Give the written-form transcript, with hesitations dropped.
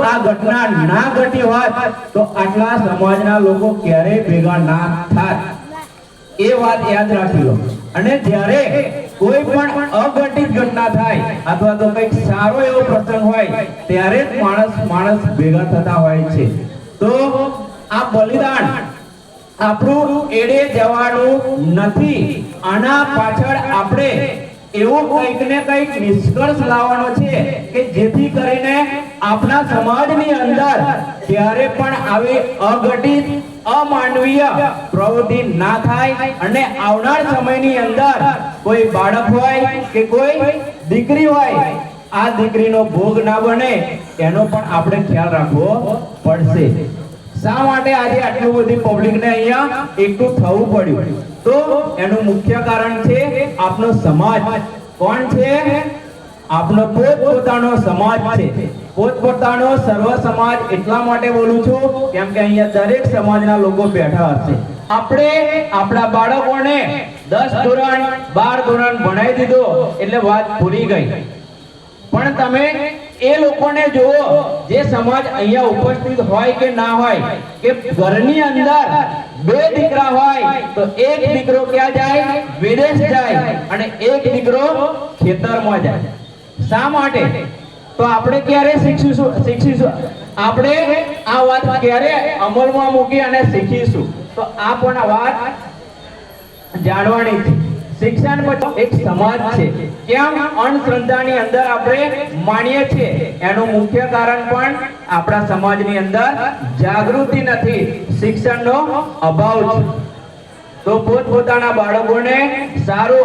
આ ઘટના ના ઘટી હોત તો આટલા સમાજના લોકો ક્યારેય ભેગા ના થાત। એ વાત યાદ રાખી લો। અને જ્યારે કોઈ પણ અઘટિત ઘટના થાય અથવા તો કંઈક સારો એવો પ્રસંગ હોય ત્યારે જ માણસ ભેગા થતા હોય છે। તો આ બલિદાન આપણું એડે જવાનું નથી। આના પાછળ આપણે એવું કંઈક ને કંઈક નિષ્કર્ષ લાવવાનો છે કે જેથી કરીને આપણા સમાજની અંદર ક્યારે પણ આવી અઘટિત અમાનવીય પ્રવૃત્તિ ના થાય અને આવનાર સમયની અંદર કોઈ બાળક હોય કે કોઈ દીકરી હોય આ દીકરીનો ભોગ ના બને એનો પણ આપણે ખ્યાલ રાખવો પડશે। શા માટે આજે આટલી બધી પબ્લિકને અહીંયા એકઠું થવું પડ્યું? તો એનું મુખ્ય કારણ છે આપણો સમાજ। કોણ છે? આપણો પોતપોતાનો સમાજ છે। પોતપોતાનો સર્વ સમાજ એટલા માટે બોલું છું કેમ કે અહીંયા દરેક સમાજના લોકો બેઠા હશે। આપણે આપણા બાળકોને 10 ધોરણ 12 ધોરણ ભણાવી દીધો એટલે વાત ભૂલી ગઈ। પણ તમે એ લોકોને જુઓ જે સમાજ અહીંયા ઉપસ્થિત હોય કે ના હોય કે ઘરની અંદર 2 દીકરા હોય તો એક દીકરો ક્યાં જાય? વિદેશ જાય અને એક દીકરો ખેતરમાં જાય। શા માટે? તો આપણે ક્યારે શીખીશું આપણે આ વાત ક્યારે અમલમાં મૂકી અને શીખીશું? તો આ પણ વાત જાણવાની છે। શિક્ષણ પછી એક સમાજ છે। કેમ અંધશ્રદ્ધાની અંદર આપણે માનીએ છીએ એનું મુખ્ય કારણ પણ આપણા સમાજની અંદર જાગૃતિ નથી, શિક્ષણનો અભાવ છે। તો પોતપોતાના બાળકોને સારું